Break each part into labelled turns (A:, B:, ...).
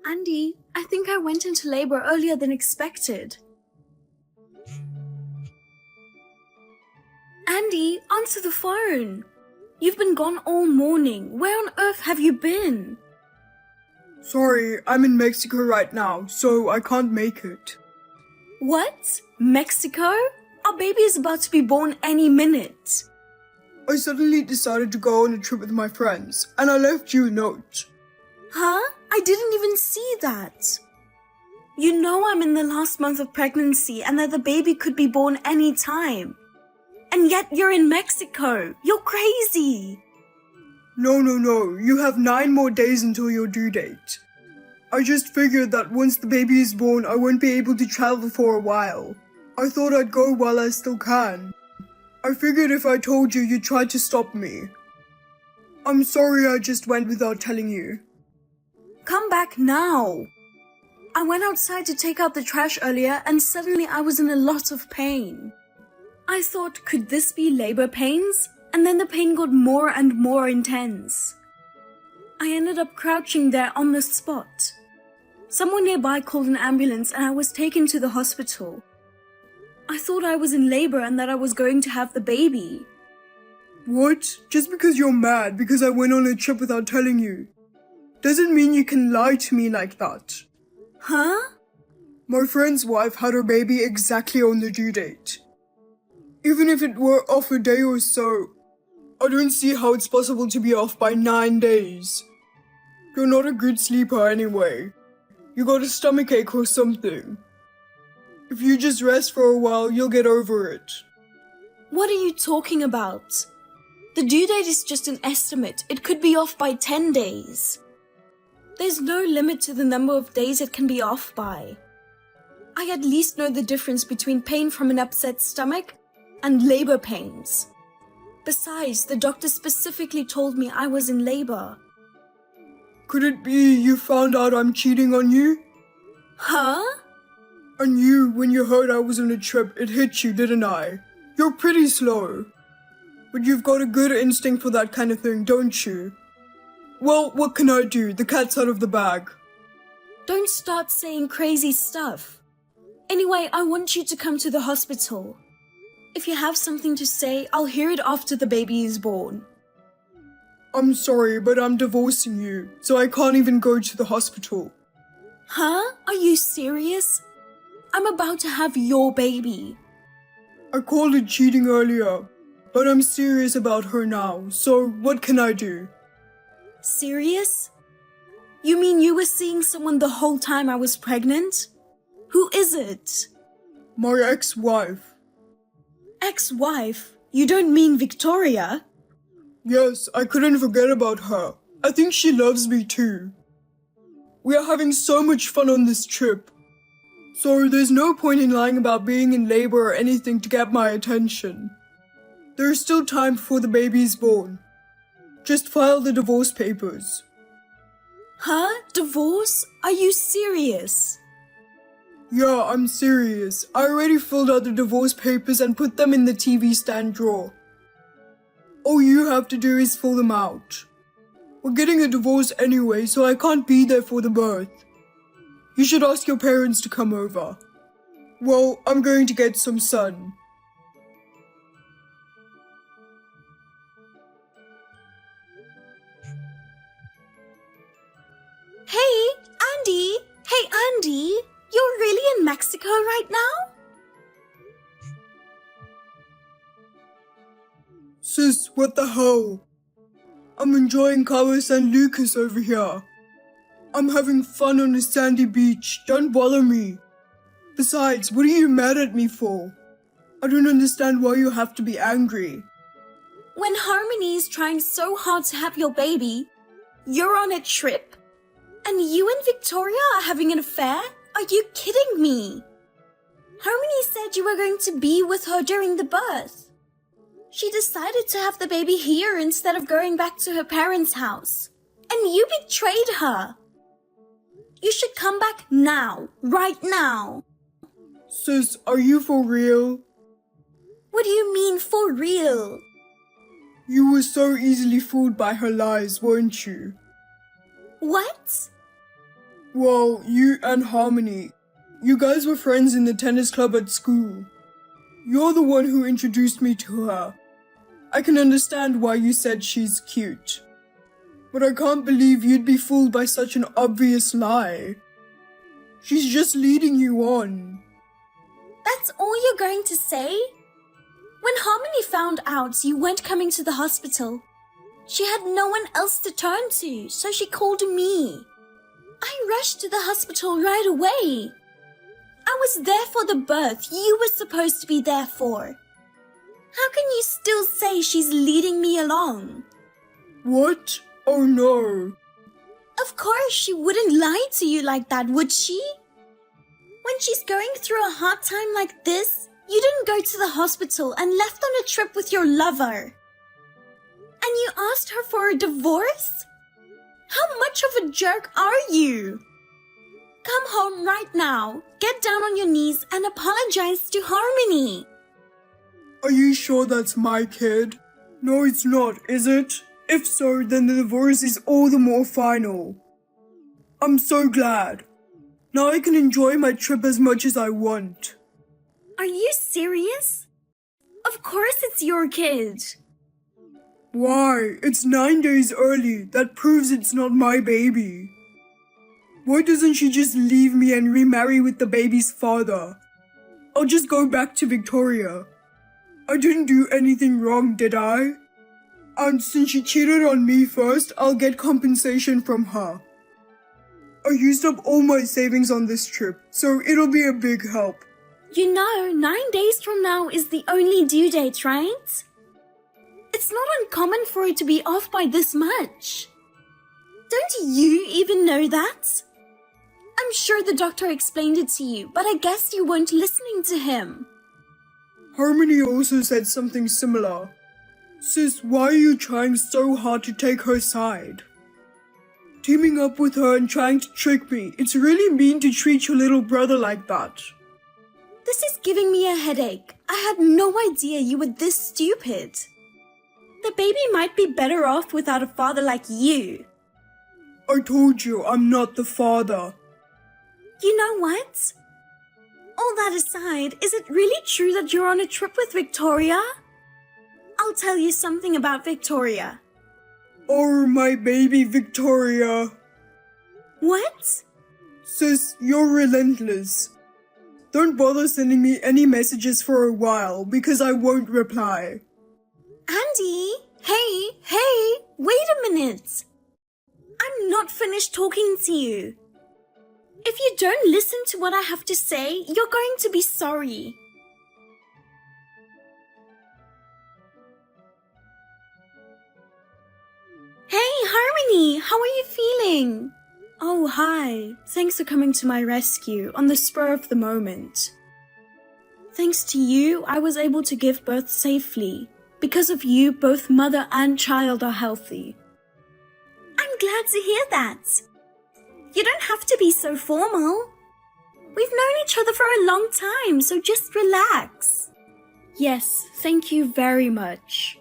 A: Andy, I think I went into labor earlier than expected. Andy, answer the phone. You've been gone all morning. Where on earth have you been?
B: Sorry, I'm in Mexico right now, so I can't make it.
A: What? Mexico? Our baby is about to be born any minute.
B: I suddenly decided to go on a trip with my friends, and I left you a note.
A: Huh? I didn't even see that. You know I'm in the last month of pregnancy and that the baby could be born any time. And yet you're in Mexico. You're crazy.
B: No, you have 9 more days until your due date. I just figured that once the baby is born, I won't be able to travel for a while. I thought I'd go while I still can. I figured if I told you, you'd try to stop me. I'm sorry I just went without telling you.
A: Come back now. I went outside to take out the trash earlier and suddenly I was in a lot of pain. I thought, could this be labor pains? And then the pain got more and more intense. I ended up crouching there on the spot. Someone nearby called an ambulance and I was taken to the hospital. I thought I was in labor and that I was going to have the baby.
B: What? Just because you're mad because I went on a trip without telling you, doesn't mean you can lie to me like that.
A: Huh?
B: My friend's wife had her baby exactly on the due date. Even if it were off a day or so, I don't see how it's possible to be off by 9 days. You're not a good sleeper anyway. You got a stomachache or something. If you just rest for a while, you'll get over it.
A: What are you talking about? The due date is just an estimate. It could be off by 10 days. There's no limit to the number of days it can be off by. I at least know the difference between pain from an upset stomach and labor pains. Besides, the doctor specifically told me I was in labor.
B: Could it be you found out I'm cheating on you?
A: Huh?
B: I knew when you heard I was on a trip, it hit you, didn't I? You're pretty slow. But you've got a good instinct for that kind of thing, don't you? Well, what can I do? The cat's out of the bag.
A: Don't start saying crazy stuff. Anyway, I want you to come to the hospital. If you have something to say, I'll hear it after the baby is born.
B: I'm sorry, but I'm divorcing you, so I can't even go to the hospital.
A: Huh? Are you serious? I'm about to have your baby.
B: I called it cheating earlier, but I'm serious about her now, so what can I do?
A: Serious? You mean you were seeing someone the whole time I was pregnant? Who is it?
B: My ex-wife.
A: Ex-wife? You don't mean Victoria?
B: Yes, I couldn't forget about her. I think she loves me too. We are having so much fun on this trip. So there's no point in lying about being in labor or anything to get my attention. There's still time before the baby is born. Just file the divorce papers.
A: Huh? Divorce? Are you serious?
B: Yeah, I'm serious. I already filled out the divorce papers and put them in the TV stand drawer. All you have to do is fill them out. We're getting a divorce anyway, so I can't be there for the birth. You should ask your parents to come over. Well, I'm going to get some sun.
A: Hey, Andy! Hey, Andy! You're really in Mexico right now?
B: Sis, what the hell? I'm enjoying Cabo San Lucas over here. I'm having fun on a sandy beach. Don't bother me. Besides, what are you mad at me for? I don't understand why you have to be angry.
A: When Harmony is trying so hard to have your baby, you're on a trip? And you and Victoria are having an affair? Are you kidding me? Harmony said you were going to be with her during the birth. She decided to have the baby here instead of going back to her parents' house. And you betrayed her. You should come back now, right now.
B: Sis, are you for real?
A: What do you mean for real?
B: You were so easily fooled by her lies, weren't you?
A: What?
B: Well, you and Harmony, you guys were friends in the tennis club at school. You're the one who introduced me to her. I can understand why you said she's cute. But I can't believe you'd be fooled by such an obvious lie. She's just leading you on.
A: That's all you're going to say? When Harmony found out you weren't coming to the hospital, she had no one else to turn to, so she called me. I rushed to the hospital right away. I was there for the birth you were supposed to be there for. How can you still say she's leading me along?
B: What? Oh no.
A: Of course she wouldn't lie to you like that, would she? When she's going through a hard time like this, you didn't go to the hospital and left on a trip with your lover. And you asked her for a divorce? How much of a jerk are you? Come home right now, get down on your knees and apologize to Harmony.
B: Are you sure that's my kid? No, it's not, is it? If so, then the divorce is all the more final. I'm so glad. Now I can enjoy my trip as much as I want.
A: Are you serious? Of course it's your kid.
B: Why? It's 9 days early. That proves it's not my baby. Why doesn't she just leave me and remarry with the baby's father? I'll just go back to Victoria. I didn't do anything wrong, did I? And since she cheated on me first, I'll get compensation from her. I used up all my savings on this trip, so it'll be a big help.
A: You know, 9 days from now is the only due date, right? It's not uncommon for it to be off by this much. Don't you even know that? I'm sure the doctor explained it to you, but I guess you weren't listening to him.
B: Harmony also said something similar. Sis, why are you trying so hard to take her side? Teaming up with her and trying to trick me, it's really mean to treat your little brother like that.
A: This is giving me a headache. I had no idea you were this stupid. The baby might be better off without a father like you.
B: I told you, I'm not the father.
A: You know what? All that aside, is it really true that you're on a trip with Victoria? I'll tell you something about Victoria.
B: Oh, my baby Victoria.
A: What?
B: Sis, you're relentless. Don't bother sending me any messages for a while because I won't reply.
A: Andy, hey, wait a minute. I'm not finished talking to you. If you don't listen to what I have to say, you're going to be sorry. Hey, Harmony, how are you feeling? Oh, hi. Thanks for coming to my rescue on the spur of the moment. Thanks to you, I was able to give birth safely. Because of you, both mother and child are healthy. I'm glad to hear that. You don't have to be so formal. We've known each other for a long time, so just relax. Yes, thank you very much.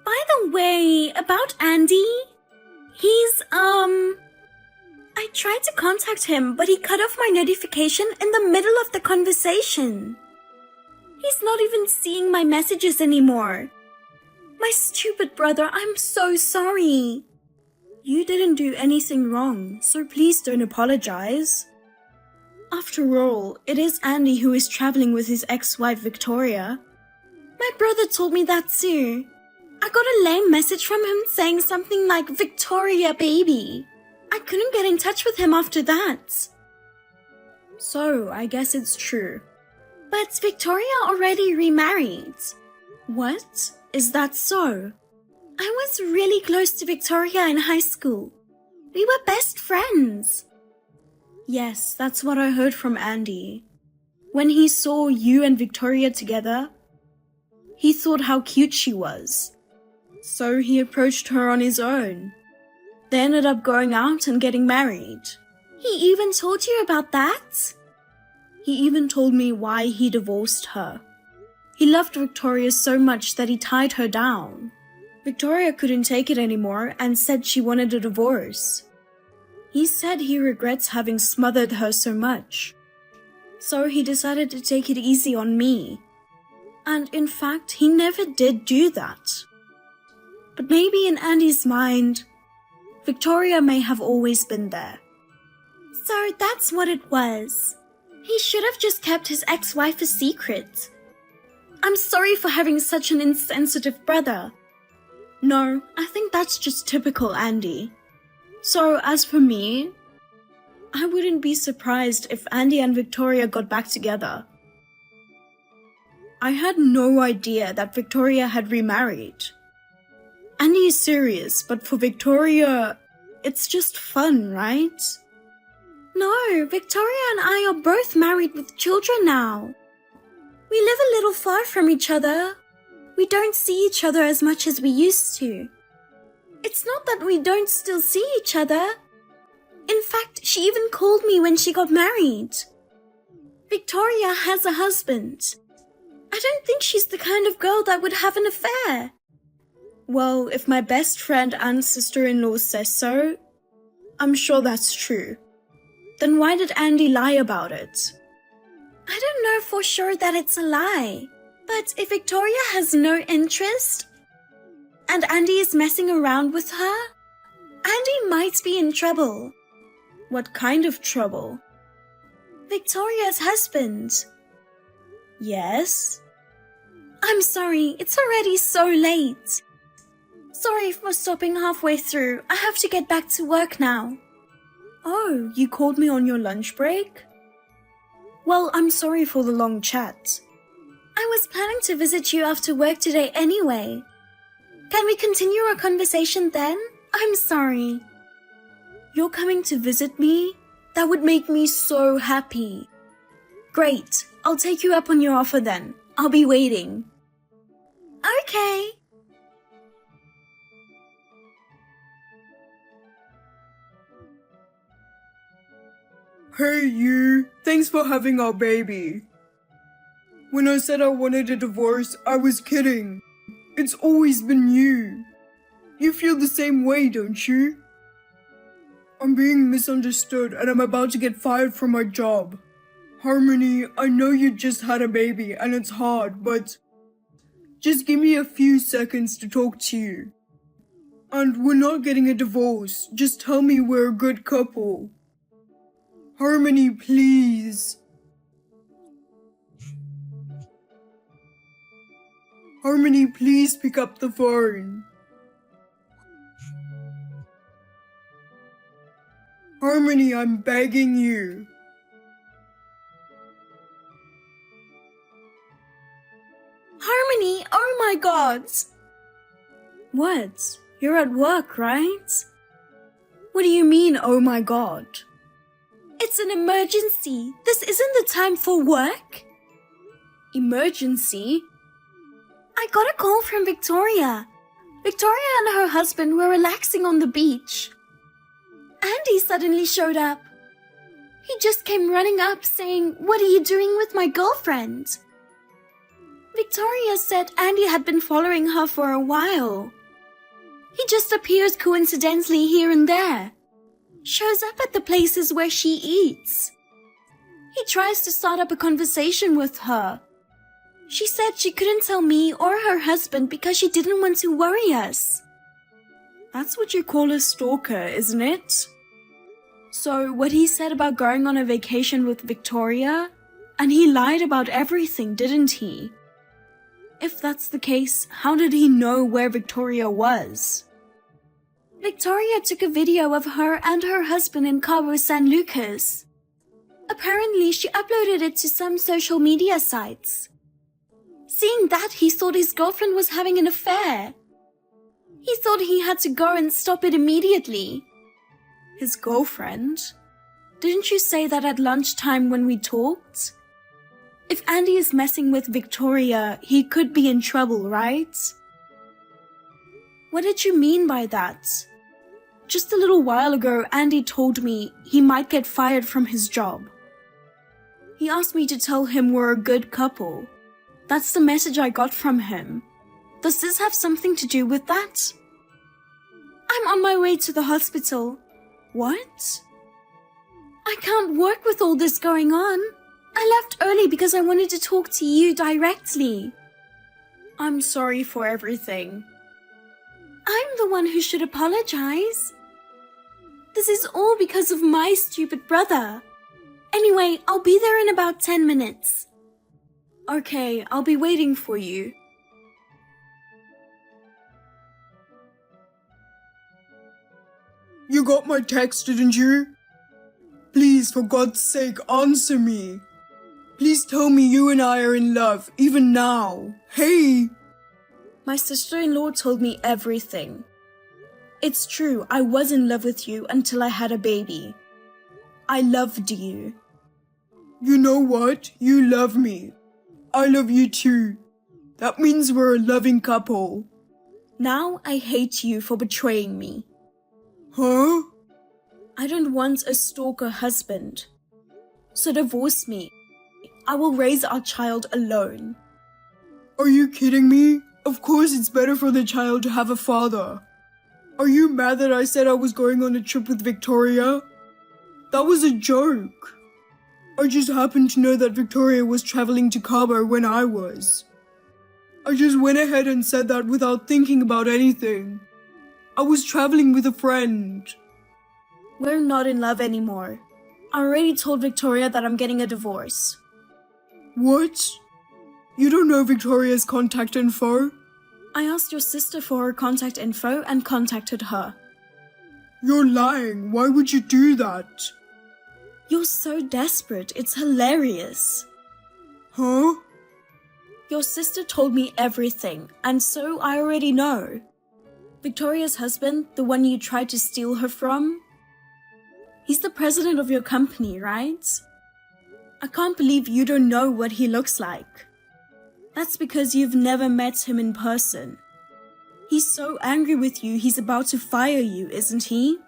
A: By the way, about Andy, I tried to contact him, but he cut off my notification in the middle of the conversation. He's not even seeing my messages anymore. My stupid brother, I'm so sorry. You didn't do anything wrong, so please don't apologize. After all, it is Andy who is traveling with his ex-wife Victoria. My brother told me that too. I got a lame message from him saying something like Victoria baby. I couldn't get in touch with him after that. So, I guess it's true. But Victoria already remarried. What? Is that so? I was really close to Victoria in high school. We were best friends. Yes, that's what I heard from Andy. When he saw you and Victoria together, he thought how cute she was. So he approached her on his own. They ended up going out and getting married. He even told you about that? He even told me why he divorced her. He loved Victoria so much that he tied her down. Victoria couldn't take it anymore and said she wanted a divorce. He said he regrets having smothered her so much. So he decided to take it easy on me. And in fact, he never did do that. But maybe in Andy's mind, Victoria may have always been there. So that's what it was. He should have just kept his ex-wife a secret. I'm sorry for having such an insensitive brother. No, I think that's just typical Andy. So as for me, I wouldn't be surprised if Andy and Victoria got back together. I had no idea that Victoria had remarried. Andy is serious, but for Victoria, it's just fun, right? No, Victoria and I are both married with children now. We live a little far from each other. We don't see each other as much as we used to. It's not that we don't still see each other. In fact, she even called me when she got married. Victoria has a husband. I don't think she's the kind of girl that would have an affair. Well, if my best friend and sister-in-law says so, I'm sure that's true. Then why did Andy lie about it? I don't know for sure that it's a lie. But if Victoria has no interest, and Andy is messing around with her, Andy might be in trouble. What kind of trouble? Victoria's husband. Yes? I'm sorry, it's already so late. Sorry for stopping halfway through. I have to get back to work now. Oh, you called me on your lunch break? Well, I'm sorry for the long chat. I was planning to visit you after work today anyway. Can we continue our conversation then? I'm sorry. You're coming to visit me? That would make me so happy. Great, I'll take you up on your offer then. I'll be waiting. Okay.
B: Hey you, thanks for having our baby. When I said I wanted a divorce, I was kidding. It's always been you. You feel the same way, don't you? I'm being misunderstood and I'm about to get fired from my job. Harmony, I know you just had a baby and it's hard, but just give me a few seconds to talk to you. And we're not getting a divorce, just tell me we're a good couple. Harmony, please. Harmony, please pick up the phone. Harmony, I'm begging you.
A: Harmony, oh my god! What? You're at work, right? What do you mean, oh my god? It's an emergency. This isn't the time for work. Emergency? I got a call from Victoria. Victoria and her husband were relaxing on the beach. Andy suddenly showed up. He just came running up saying, "What are you doing with my girlfriend?" Victoria said Andy had been following her for a while. He just appears coincidentally here and there. Shows up at the places where she eats. He tries to start up a conversation with her. She said she couldn't tell me or her husband because she didn't want to worry us. That's what you call a stalker, isn't it? So what he said about going on a vacation with Victoria, and he lied about everything, didn't he? If that's the case, how did he know where Victoria was? Victoria took a video of her and her husband in Cabo San Lucas. Apparently, she uploaded it to some social media sites. Seeing that, he thought his girlfriend was having an affair. He thought he had to go and stop it immediately. His girlfriend? Didn't you say that at lunchtime when we talked? If Andy is messing with Victoria, he could be in trouble, right? What did you mean by that? Just a little while ago, Andy told me he might get fired from his job. He asked me to tell him we're a good couple. That's the message I got from him. Does this have something to do with that? I'm on my way to the hospital. What? I can't work with all this going on. I left early because I wanted to talk to you directly. I'm sorry for everything. I'm the one who should apologize. This is all because of my stupid brother. Anyway, I'll be there in about 10 minutes. Okay, I'll be waiting for you.
B: You got my text, didn't you? Please, for God's sake, answer me. Please tell me you and I are in love, even now. Hey!
A: My sister-in-law told me everything. It's true, I was in love with you until I had a baby. I loved you.
B: You know what? You love me. I love you too. That means we're a loving couple.
A: Now I hate you for betraying me.
B: Huh?
A: I don't want a stalker husband. So divorce me. I will raise our child alone.
B: Are you kidding me? Of course it's better for the child to have a father. Are you mad that I said I was going on a trip with Victoria? That was a joke. I just happened to know that Victoria was traveling to Cabo when I was. I just went ahead and said that without thinking about anything. I was traveling with a friend.
A: We're not in love anymore. I already told Victoria that I'm getting a divorce.
B: What? You don't know Victoria's contact info?
A: I asked your sister for her contact info and contacted her.
B: You're lying. Why would you do that?
A: You're so desperate, it's hilarious.
B: Huh?
A: Your sister told me everything, and so I already know. Victoria's husband, the one you tried to steal her from, he's the president of your company, right? I can't believe you don't know what he looks like. That's because you've never met him in person. He's so angry with you, he's about to fire you, isn't he?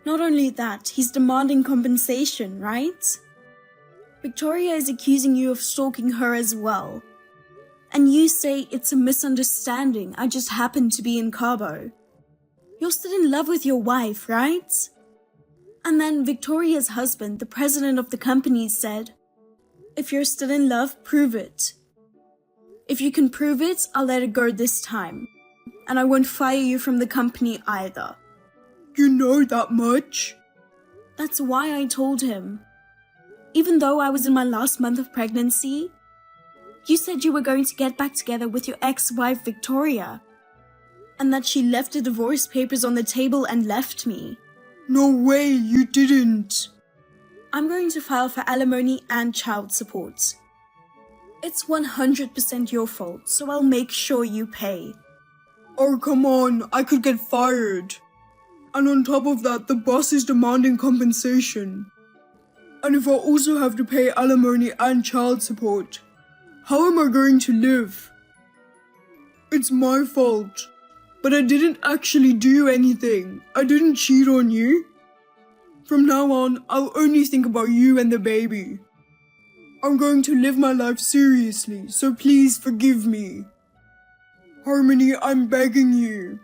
A: Not only that, he's demanding compensation, right? Victoria is accusing you of stalking her as well. And you say it's a misunderstanding, I just happened to be in Cabo. You're still in love with your wife, right? And then Victoria's husband, the president of the company, said, if you're still in love, prove it. If you can prove it, I'll let it go this time. And I won't fire you from the company either.
B: You know that much?
A: That's why I told him. Even though I was in my last month of pregnancy, you said you were going to get back together with your ex-wife Victoria, and that she left the divorce papers on the table and left me.
B: No way, you didn't.
A: I'm going to file for alimony and child support. It's 100% your fault, so I'll make sure you pay.
B: Oh, come on, I could get fired. And on top of that, the boss is demanding compensation. And if I also have to pay alimony and child support, how am I going to live? It's my fault. But I didn't actually do anything. I didn't cheat on you. From now on, I'll only think about you and the baby. I'm going to live my life seriously, so please forgive me. Harmony, I'm begging you.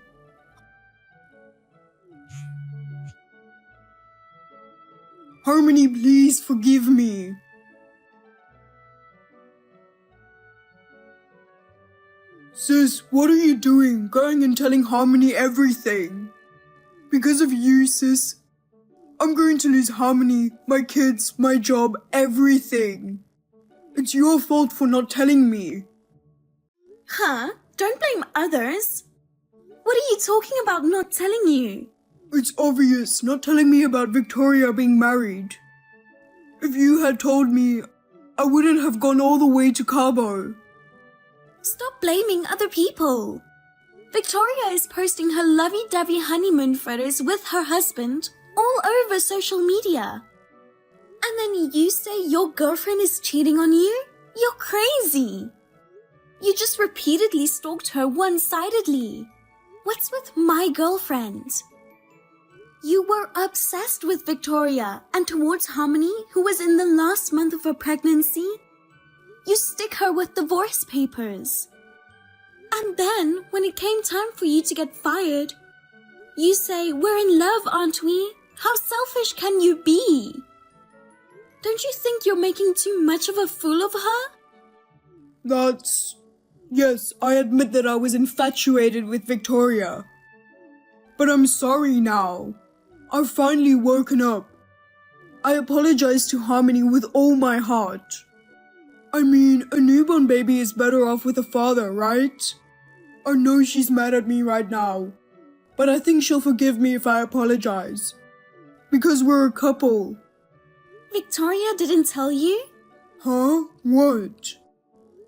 B: Harmony, please forgive me. Sis, what are you doing? Going and telling Harmony everything. Because of you, sis, I'm going to lose Harmony, my kids, my job, everything. It's your fault for not telling me.
A: Huh? Don't blame others. What are you talking about not telling you?
B: It's obvious, not telling me about Victoria being married. If you had told me, I wouldn't have gone all the way to Cabo.
A: Stop blaming other people. Victoria is posting her lovey-dovey honeymoon photos with her husband all over social media. And then you say your girlfriend is cheating on you? You're crazy. You just repeatedly stalked her one-sidedly. What's with my girlfriend? You were obsessed with Victoria, and towards Harmony, who was in the last month of her pregnancy, you stick her with divorce papers. And then, when it came time for you to get fired, you say, we're in love, aren't we? How selfish can you be? Don't you think you're making too much of a fool of her?
B: Yes, I admit that I was infatuated with Victoria. But I'm sorry now. I've finally woken up. I apologize to Harmony with all my heart. I mean, a newborn baby is better off with a father, right? I know she's mad at me right now, but I think she'll forgive me if I apologize. Because we're a couple.
A: Victoria didn't tell you?
B: Huh? What?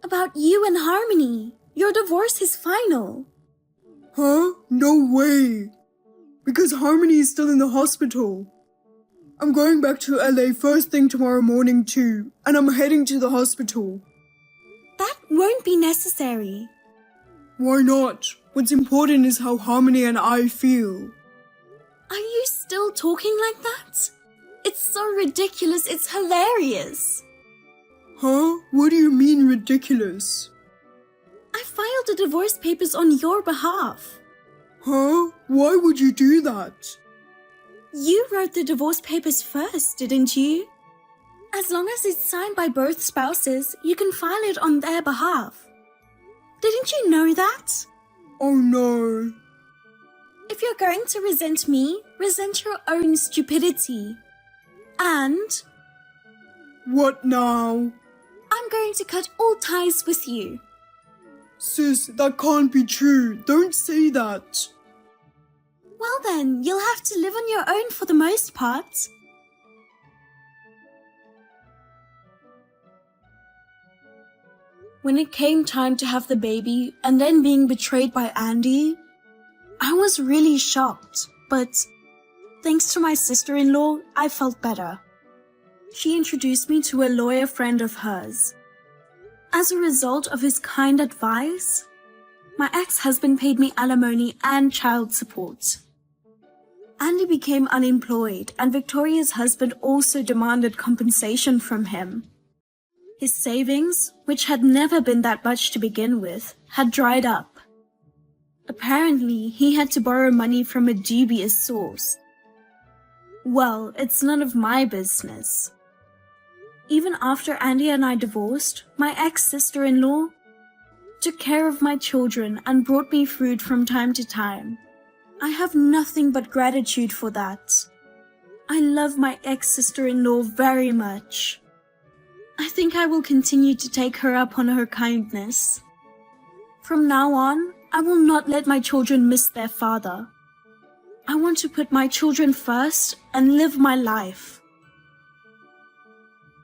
A: About you and Harmony. Your divorce is final.
B: Huh? No way. Because Harmony is still in the hospital. I'm going back to LA first thing tomorrow morning too, and I'm heading to the hospital.
A: That won't be necessary.
B: Why not? What's important is how Harmony and I feel.
A: Are you still talking like that? It's so ridiculous, it's hilarious.
B: Huh? What do you mean ridiculous?
A: I filed the divorce papers on your behalf.
B: Huh? Why would you do that?
A: You wrote the divorce papers first, didn't you? As long as it's signed by both spouses, you can file it on their behalf. Didn't you know that?
B: Oh no.
A: If you're going to resent me, resent your own stupidity. And
B: What now?
A: I'm going to cut all ties with you.
B: Sis, that can't be true. Don't say that.
A: Well then, you'll have to live on your own for the most part. When it came time to have the baby and then being betrayed by Andy, I was really shocked, but thanks to my sister-in-law, I felt better. She introduced me to a lawyer friend of hers. As a result of his kind advice, my ex-husband paid me alimony and child support. Andy became unemployed and Victoria's husband also demanded compensation from him. His savings, which had never been that much to begin with, had dried up. Apparently, he had to borrow money from a dubious source. Well, it's none of my business. Even after Andy and I divorced, my ex-sister-in-law took care of my children and brought me food from time to time. I have nothing but gratitude for that. I love my ex-sister-in-law very much. I think I will continue to take her up on her kindness. From now on, I will not let my children miss their father. I want to put my children first and live my life.